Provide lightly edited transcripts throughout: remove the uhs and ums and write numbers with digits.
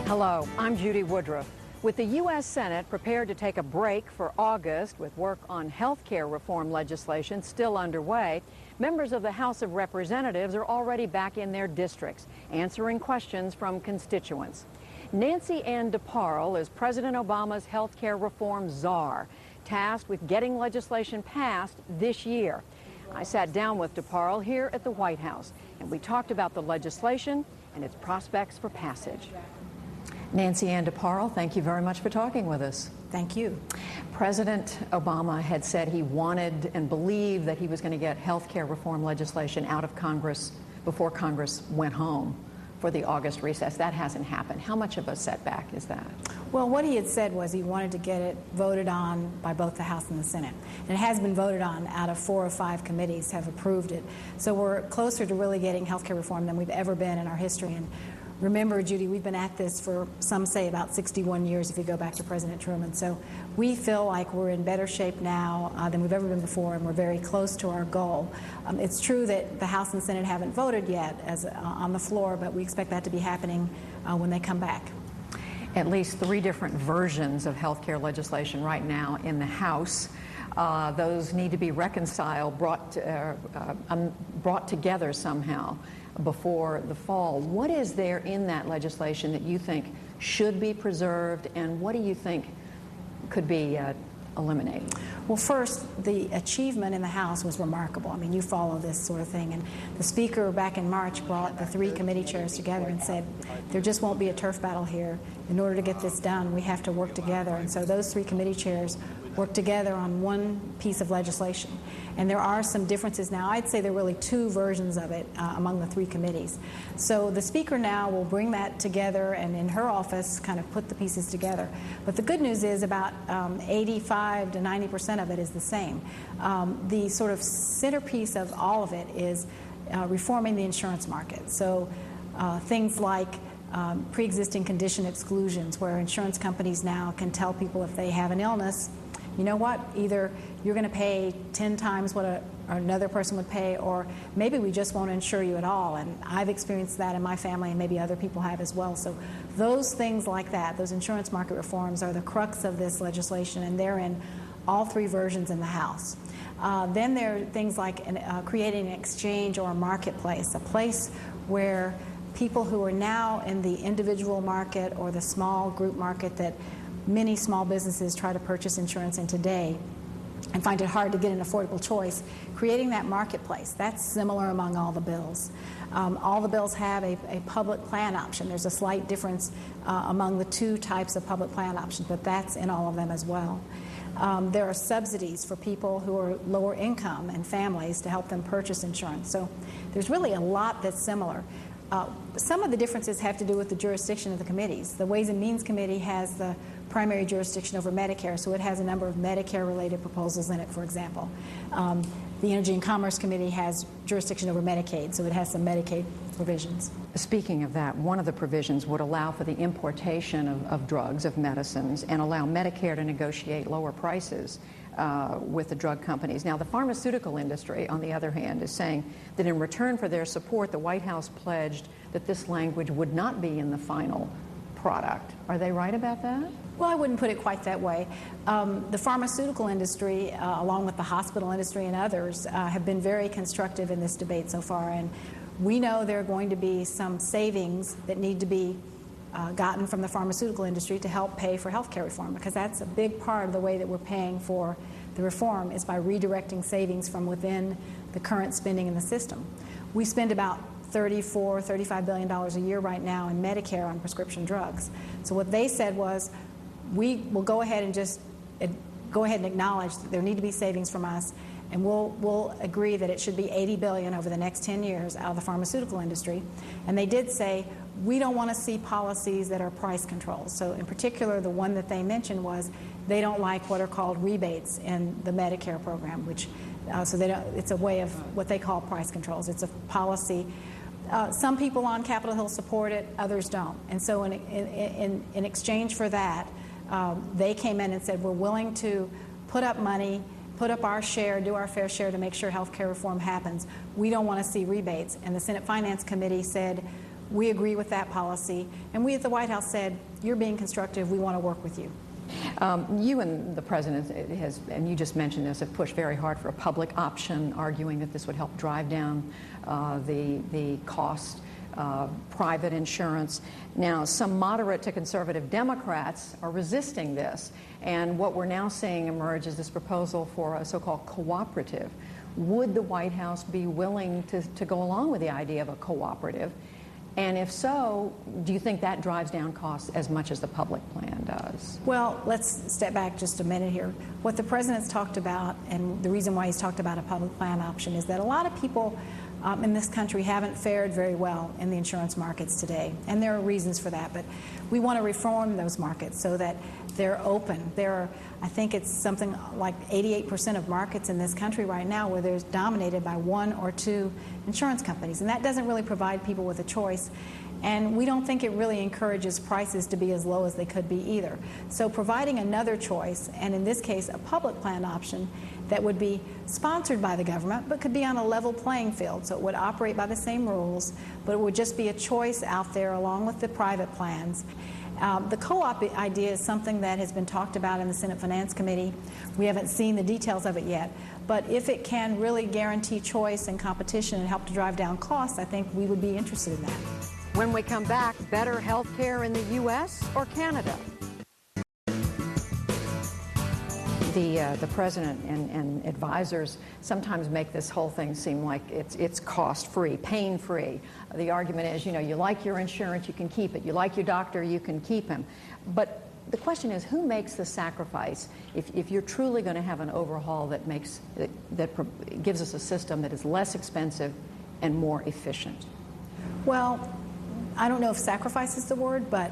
Hello, I'm Judy Woodruff. With the U.S. Senate prepared to take a break for August with work on health care reform legislation still underway, members of the House of Representatives are already back in their districts, answering questions from constituents. Ann DeParle is President Obama's health care reform czar, tasked with getting legislation passed this year. I sat down with DeParle here at the White House, and we talked about the legislation and its prospects for passage. Ann DeParle, thank you very much for talking with us. Thank you. President Obama had said he wanted and believed that he was going to get health care reform legislation out of Congress before Congress went home for the August recess. That hasn't happened. How much of a setback is that? Well, what he had said was he wanted to get it voted on by both the House and the Senate. And it has been voted on. Out of 4 or 5 committees have approved it. So we're closer to really getting health care reform than we've ever been in our history. And remember, Judy, we've been at this for, some say, about 61 years if you go back to President Truman. So we feel like we're in better shape now than we've ever been before, and we're very close to our goal. It's true that the House and Senate haven't voted yet on the floor, but we expect that to be happening when they come back. At least 3 different versions of health care legislation right now in the House. Those need to be reconciled, brought together somehow before the fall. What is there in that legislation that you think should be preserved, and what do you think could be eliminated? Well, first, the achievement in the House was remarkable. I mean, you follow this sort of thing. And the Speaker back in March brought the 3 committee chairs together and said, there just won't be a turf battle here. In order to get this done, we have to work together. And so those 3 committee chairs worked together on one piece of legislation. And there are some differences now. I'd say there are really 2 versions of it among the 3 committees. So the Speaker now will bring that together and in her office kind of put the pieces together. But the good news is about 85 to 90% of it is the same. The sort of centerpiece of all of it is reforming the insurance market. So things like pre-existing condition exclusions, where insurance companies now can tell people if they have an illness, you know what, either you're going to pay 10 times what another person would pay, or maybe we just won't insure you at all. And I've experienced that in my family, and maybe other people have as well. So those things like that, those insurance market reforms, are the crux of this legislation, and they're in all 3 versions in the House. Then there are things like creating an exchange or a marketplace, a place where people who are now in the individual market or the small group market that many small businesses try to purchase insurance in today and find it hard to get an affordable choice, creating that marketplace. That's similar among all the bills. All the bills have a public plan option. There's a slight difference among the 2 types of public plan options, but that's in all of them as well. There are subsidies for people who are lower income and families to help them purchase insurance. So there's really a lot that's similar. Some of the differences have to do with the jurisdiction of the committees. The Ways and Means Committee has the primary jurisdiction over Medicare, so it has a number of Medicare-related proposals in it, for example. The Energy and Commerce Committee has jurisdiction over Medicaid, so it has some Medicaid provisions. Speaking of that, one of the provisions would allow for the importation of drugs, of medicines, and allow Medicare to negotiate lower prices with the drug companies. Now, the pharmaceutical industry, on the other hand, is saying that in return for their support, the White House pledged that this language would not be in the final product. Are they right about that? Well, I wouldn't put it quite that way. The pharmaceutical industry, along with the hospital industry and others, have been very constructive in this debate so far. And we know there are going to be some savings that need to be gotten from the pharmaceutical industry to help pay for health care reform, because that's a big part of the way that we're paying for the reform, is by redirecting savings from within the current spending in the system. We spend about $35 billion a year right now in Medicare on prescription drugs. So what they said was, we will go ahead and acknowledge that there need to be savings from us, and we'll agree that it should be $80 billion over the next 10 years out of the pharmaceutical industry. And they did say, we don't want to see policies that are price controls. So in particular, the one that they mentioned was they don't like what are called rebates in the Medicare program, which it's a way of what they call price controls. It's a policy. Some people on Capitol Hill support it, others don't. And so in exchange for that, they came in and said, we're willing to put up money, put up our share, do our fair share to make sure health care reform happens. We don't want to see rebates. And the Senate Finance Committee said, we agree with that policy. And we at the White House said, you're being constructive, we want to work with you. You and the President and you just mentioned this, have pushed very hard for a public option, arguing that this would help drive down the cost of private insurance. Now, some moderate to conservative Democrats are resisting this, and what we're now seeing emerge is this proposal for a so-called cooperative. Would the White House be willing to go along with the idea of a cooperative? And if so, do you think that drives down costs as much as the public plan does? Well, let's step back just a minute here. What the President's talked about, and the reason why he's talked about a public plan option, is that a lot of people in this country haven't fared very well in the insurance markets today. And there are reasons for that, but we want to reform those markets so that they're open. There are, I think it's something like 88% of markets in this country right now where they're dominated by one or two insurance companies. And that doesn't really provide people with a choice. And we don't think it really encourages prices to be as low as they could be either. So providing another choice, and in this case a public plan option that would be sponsored by the government but could be on a level playing field, so it would operate by the same rules, but it would just be a choice out there along with the private plans. The co-op idea is something that has been talked about in the Senate Finance Committee. We haven't seen the details of it yet, but if it can really guarantee choice and competition and help to drive down costs, I think we would be interested in that. When we come back, better health care in the U.S. or Canada? The President and advisors sometimes make this whole thing seem like it's cost-free, pain-free. The argument is, you like your insurance, you can keep it. You like your doctor, you can keep him. But the question is, who makes the sacrifice if you're truly going to have an overhaul that gives us a system that is less expensive and more efficient? Well, I don't know if sacrifice is the word, but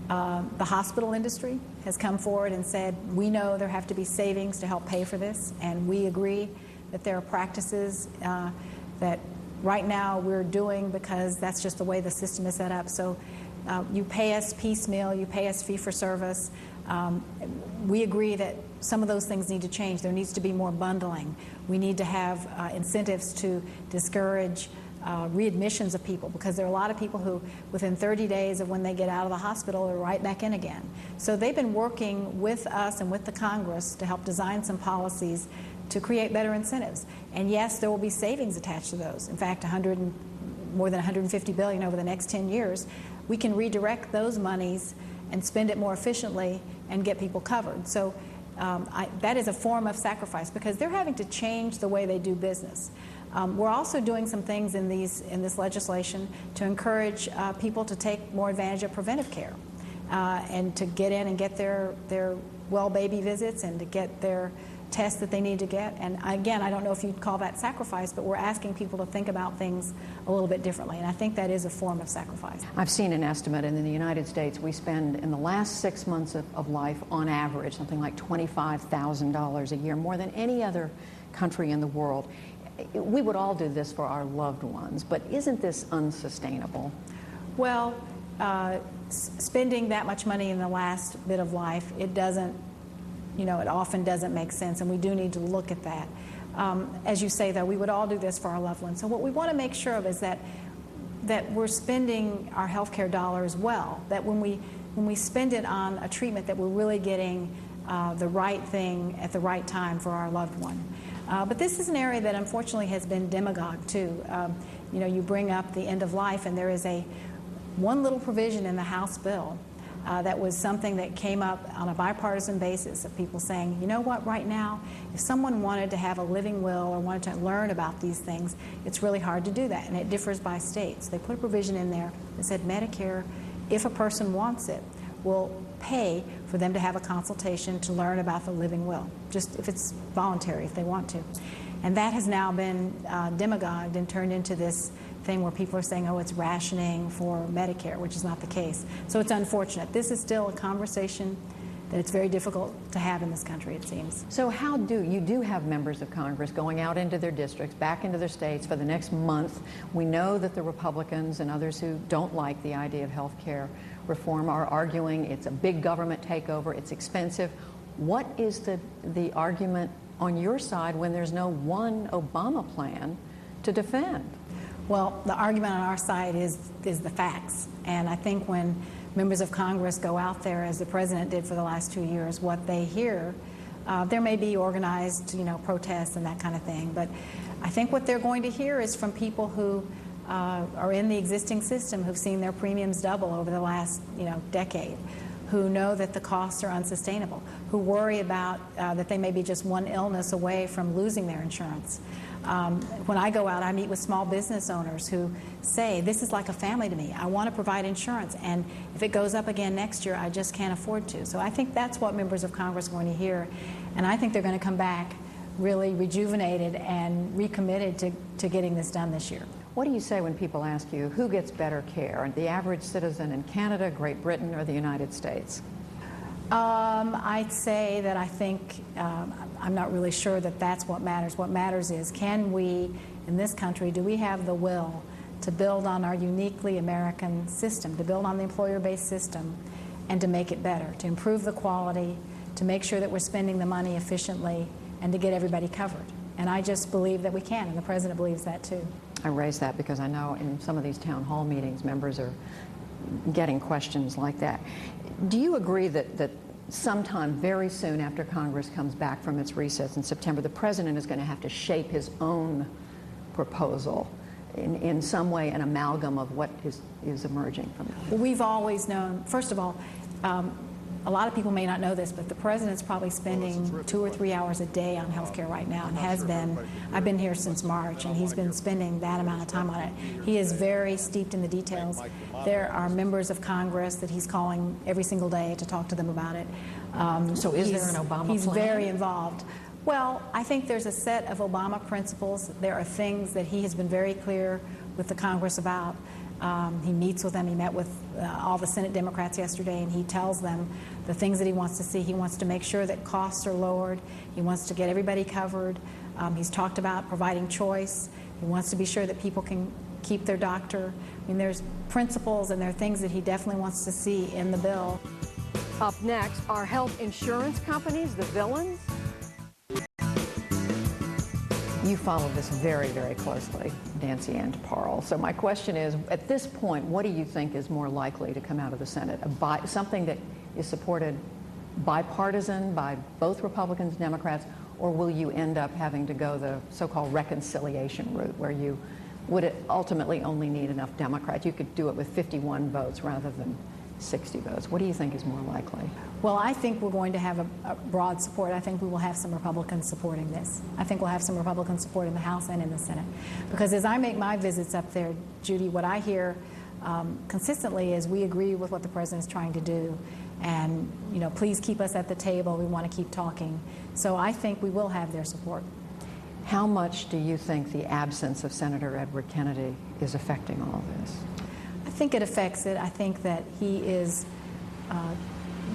the hospital industry has come forward and said, we know there have to be savings to help pay for this, and we agree that there are practices that right now we're doing because that's just the way the system is set up. So you pay us piecemeal, you pay us fee for service. We agree that some of those things need to change. There needs to be more bundling. We need to have incentives to discourage readmissions of people, because there are a lot of people who within 30 days of when they get out of the hospital are right back in again. So they've been working with us and with the Congress to help design some policies to create better incentives. And yes, there will be savings attached to those. In fact, more than $150 billion over the next 10 years. We can redirect those monies and spend it more efficiently and get people covered. So that is a form of sacrifice, because they're having to change the way they do business. We're also doing some things in this legislation to encourage people to take more advantage of preventive care and to get in and get their well baby visits and to get their tests that they need to get. And again, I don't know if you'd call that sacrifice, but we're asking people to think about things a little bit differently, and I think that is a form of sacrifice. I've seen an estimate, and in the United States we spend in the last 6 months of life on average something like $25,000 a year, more than any other country in the world. We would all do this for our loved ones, but isn't this unsustainable? Well, spending that much money in the last bit of life, it doesn't, it often doesn't make sense, and we do need to look at that. As you say, though, we would all do this for our loved ones. So what we want to make sure of is that we're spending our health care dollars well, that when we spend it on a treatment that we're really getting the right thing at the right time for our loved one. But this is an area that unfortunately has been demagogued too. You bring up the end of life, and there is one little provision in the House bill that was something that came up on a bipartisan basis of people saying, you know what, right now, if someone wanted to have a living will or wanted to learn about these things, it's really hard to do that, and it differs by states. They put a provision in there that said Medicare, if a person wants it, will pay for them to have a consultation to learn about the living will, just if it's voluntary, if they want to. And that has now been demagogued and turned into this thing where people are saying, oh, it's rationing for Medicare, which is not the case. So it's unfortunate. This is still a conversation that it's very difficult to have in this country, it seems. So you do have members of Congress going out into their districts, back into their states for the next month. We know that the Republicans and others who don't like the idea of health care reform are arguing it's a big government takeover, it's expensive. What is the argument on your side when there's no one Obama plan to defend? Well, the argument on our side is the facts. And I think when members of Congress go out there, as the president did for the last 2 years, what they hear, there may be organized, protests and that kind of thing. But I think what they're going to hear is from people who are in the existing system, who've seen their premiums double over the last, decade, who know that the costs are unsustainable, who worry about that they may be just one illness away from losing their insurance. When I go out, I meet with small business owners who say, this is like a family to me. I want to provide insurance, and if it goes up again next year, I just can't afford to. So I think that's what members of Congress are going to hear, and I think they're going to come back really rejuvenated and recommitted to getting this done this year. What do you say when people ask you who gets better care, the average citizen in Canada, Great Britain, or the United States? I'd say that I think I'm not really sure that that's what matters. What matters is, can we, in this country, do we have the will to build on our uniquely American system, to build on the employer-based system, and to make it better, to improve the quality, to make sure that we're spending the money efficiently, and to get everybody covered. And I just believe that we can, and the president believes that too. I raise that because I know in some of these town hall meetings, members are getting questions like that. Do you agree that sometime very soon after Congress comes back from its recess in September, the president is going to have to shape his own proposal, in some way an amalgam of what is emerging from it? Well, we've always known, first of all, a lot of people may not know this, but the president's probably spending 2 or 3 hours a day on health care right now, and has been. I've been here since March, and he's been spending that amount of time on it. He is very steeped in the details. There are members of Congress that he's calling every single day to talk to them about it. So is there an Obama plan? He's very involved. Well, I think there's a set of Obama principles. There are things that he has been very clear with the Congress about. He meets with them. He met with all the Senate Democrats yesterday, and he tells them the things that he wants to see. He wants to make sure that costs are lowered. He wants to get everybody covered. He's talked about providing choice. He wants to be sure that people can keep their doctor. I mean, there's principles and there are things that he definitely wants to see in the bill. Up next, are health insurance companies the villains? You follow this very, very closely, Nancy Ann DeParle. So my question is, at this point, what do you think is more likely to come out of the Senate? Something that is supported bipartisan by both Republicans and Democrats, or will you end up having to go the so-called reconciliation route, where you would ultimately only need enough Democrats? You could do it with 51 votes rather than 60 votes. What do you think is more likely? Well, I think we're going to have a broad support. I think we will have some Republicans supporting this. I think we'll have some Republican support in the House and in the Senate. Because as I make my visits up there, Judy, what I hear consistently is we agree with what the president's trying to do. And, please keep us at the table. We want to keep talking. So I think we will have their support. How much do you think the absence of Senator Edward Kennedy is affecting all of this? I think it affects it. I think that he is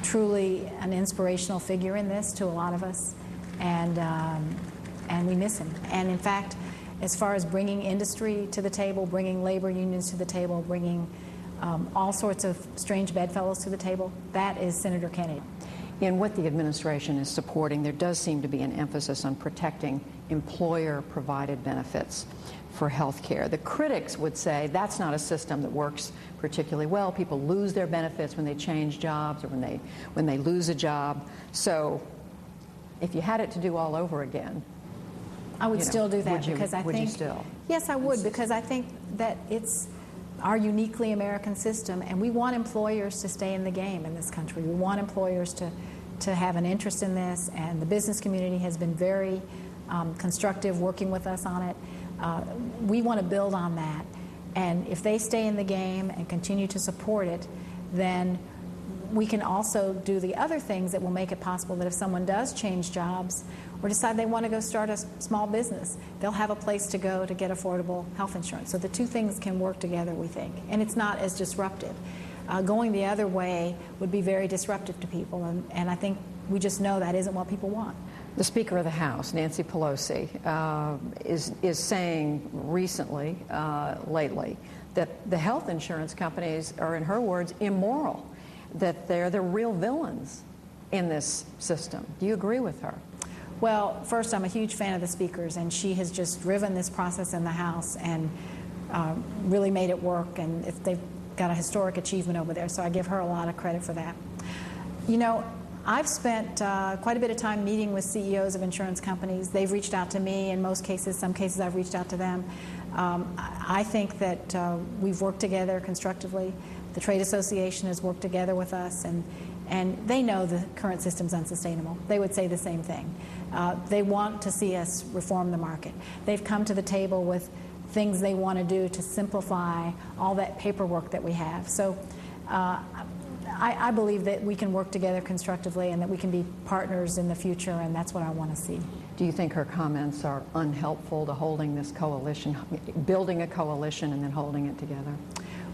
truly an inspirational figure in this to a lot of us, and we miss him. And in fact, as far as bringing industry to the table, bringing labor unions to the table, bringing all sorts of strange bedfellows to the table, that is Senator Kennedy. In what the administration is supporting, there does seem to be an emphasis on protecting employer-provided benefits for health care. The critics would say that's not a system that works particularly well. People lose their benefits when they change jobs or when they lose a job. So if you had it to do all over again, I would still do that, because I think... Would you still? Yes, I would, because I think that it's our uniquely American system, and we want employers to stay in the game in this country. We want employers to have an interest in this, and the business community has been very constructive working with us on it. We want to build on that, and if they stay in the game and continue to support it, then we can also do the other things that will make it possible that if someone does change jobs or decide they want to go start a small business, they'll have a place to go to get affordable health insurance. So the two things can work together, we think, and it's not as disruptive. Going the other way would be very disruptive to people, and I think we just know that isn't what people want. The Speaker of the House, Nancy Pelosi, is saying recently, lately, that the health insurance companies are, in her words, immoral, that they're the real villains in this system. Do you agree with her? Well, first, I'm a huge fan of the Speaker's, and she has just driven this process in the House, and really made it work, and they've got a historic achievement over there, so I give her a lot of credit for that. You know, I've spent quite a bit of time meeting with CEOs of insurance companies. They've reached out to me in most cases. Some cases I've reached out to them. I think that we've worked together constructively. The trade association has worked together with us, and they know the current system's unsustainable. They would say the same thing. They want to see us reform the market. They've come to the table with things they want to do to simplify all that paperwork that we have. So I believe that we can work together constructively and that we can be partners in the future, and that's what I want to see. Do you think her comments are unhelpful to holding this coalition, building a coalition and then holding it together?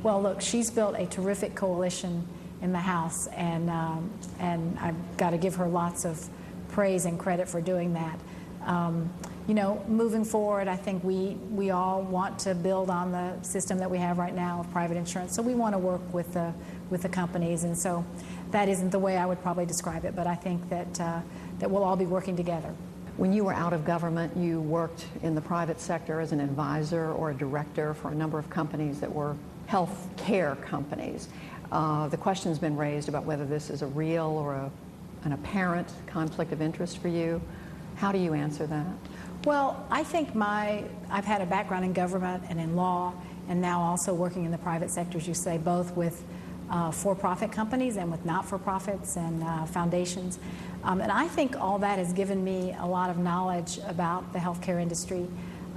Well, look, she's built a terrific coalition in the House, and I've got to give her lots of praise and credit for doing that. You know, moving forward, I think we all want to build on the system that we have right now of private insurance. So we want to work with the companies, and so that isn't the way I would probably describe it. But I think that we'll all be working together. When you were out of government, you worked in the private sector as an advisor or a director for a number of companies that were health care companies. The question's been raised about whether this is a real or an apparent conflict of interest for you. How do you answer that? Well, I think I've had a background in government and in law, and now also working in the private sector, as you say, both with for-profit companies and with not-for-profits and foundations. And I think all that has given me a lot of knowledge about the healthcare industry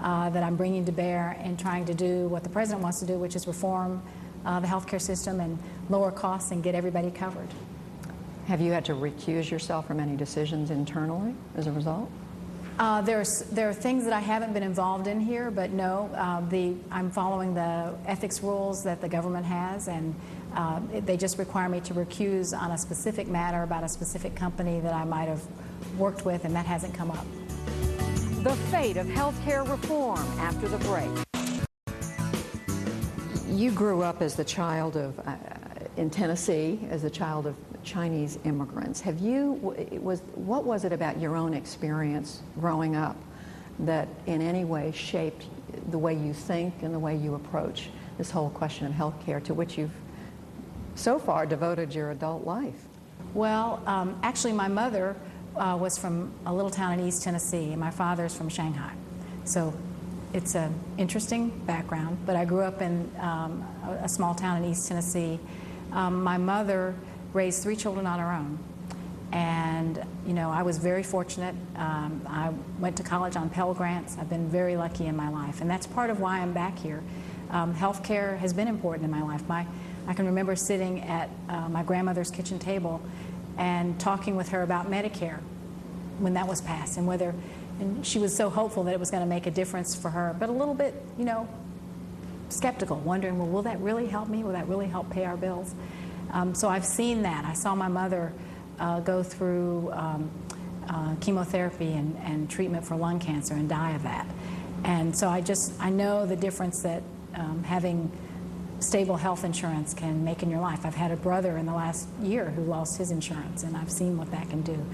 that I'm bringing to bear and trying to do what the president wants to do, which is reform the healthcare system and lower costs and get everybody covered. Have you had to recuse yourself from any decisions internally as a result? There are things that I haven't been involved in here, but no, I'm following the ethics rules that the government has, and they just require me to recuse on a specific matter about a specific company that I might have worked with, and that hasn't come up. The fate of healthcare reform after the break. You grew up as the child of, in Tennessee, as the child of Chinese immigrants. What was it about your own experience growing up that in any way shaped the way you think and the way you approach this whole question of healthcare, to which you've so far devoted your adult life? Well, actually my mother was from a little town in East Tennessee, and my father's from Shanghai. So it's an interesting background, but I grew up in a small town in East Tennessee. My mother raised 3 children on her own, and you know, I was very fortunate. I went to college on Pell Grants. I've been very lucky in my life, and that's part of why I'm back here. Healthcare has been important in my life. I can remember sitting at my grandmother's kitchen table and talking with her about Medicare when that was passed, and she was so hopeful that it was going to make a difference for her, but a little bit, you know, skeptical, wondering, well, will that really help me? Will that really help pay our bills? So I've seen that. I saw my mother go through chemotherapy and treatment for lung cancer and die of that. And so I know the difference that having stable health insurance can make in your life. I've had a brother in the last year who lost his insurance, and I've seen what that can do.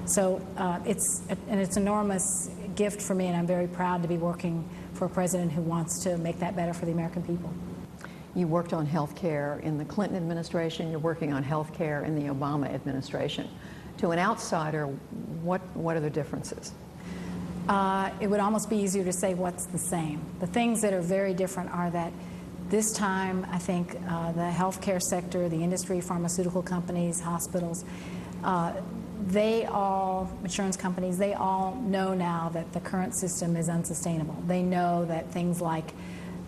So it's an enormous gift for me, and I'm very proud to be working for a president who wants to make that better for the American people. You worked on health care in the Clinton administration. You're working on health care in the Obama administration. To an outsider, what are the differences? It would almost be easier to say what's the same. The things that are very different are that this time, I think the healthcare sector, the industry, pharmaceutical companies, hospitals, insurance companies, they all know now that the current system is unsustainable. They know that things like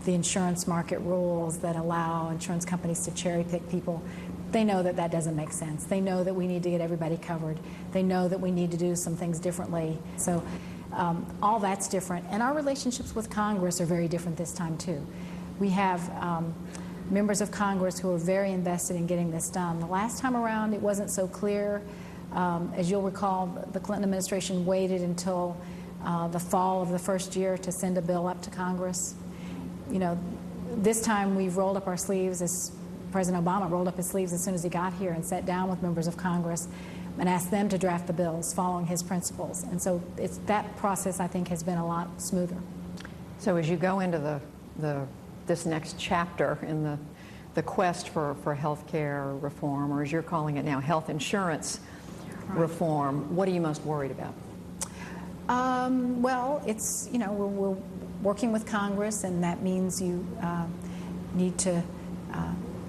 the insurance market rules that allow insurance companies to cherry pick people, they know that that doesn't make sense. They know that we need to get everybody covered. They know that we need to do some things differently. So all that's different. And our relationships with Congress are very different this time, too. We have members of Congress who are very invested in getting this done. The last time around, it wasn't so clear. As you'll recall, the Clinton administration waited until the fall of the first year to send a bill up to Congress. You know, this time we've rolled up our sleeves, as President Obama rolled up his sleeves as soon as he got here and sat down with members of Congress and asked them to draft the bills following his principles. And so that process, I think, has been a lot smoother. So as you go into the this next chapter in the quest for health care reform, or as you're calling it now, health insurance reform. What are you most worried about? Well, it's, we're working with Congress, and that means you need to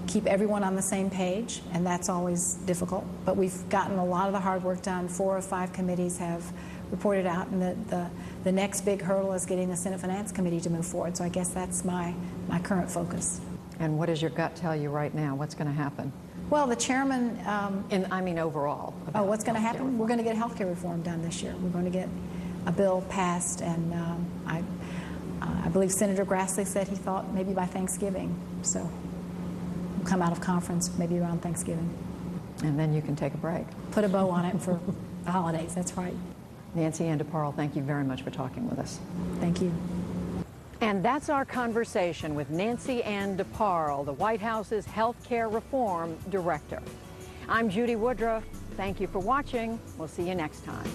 keep everyone on the same page, and that's always difficult. But we've gotten a lot of the hard work done. 4 of 5 committees have reported out, and the next big hurdle is getting the Senate Finance Committee to move forward. So I guess that's my current focus. And what does your gut tell you right now? What's going to happen? Well, the chairman... overall. Oh, what's going to happen? We're going to get health care reform done this year. We're going to get a bill passed, and I believe Senator Grassley said he thought maybe by Thanksgiving. So we'll come out of conference maybe around Thanksgiving. And then you can take a break. Put a bow on it for the holidays. That's right. Nancy Ann DeParle, thank you very much for talking with us. Thank you. And that's our conversation with Nancy Ann DeParle, the White House's Health Care Reform Director. I'm Judy Woodruff. Thank you for watching. We'll see you next time.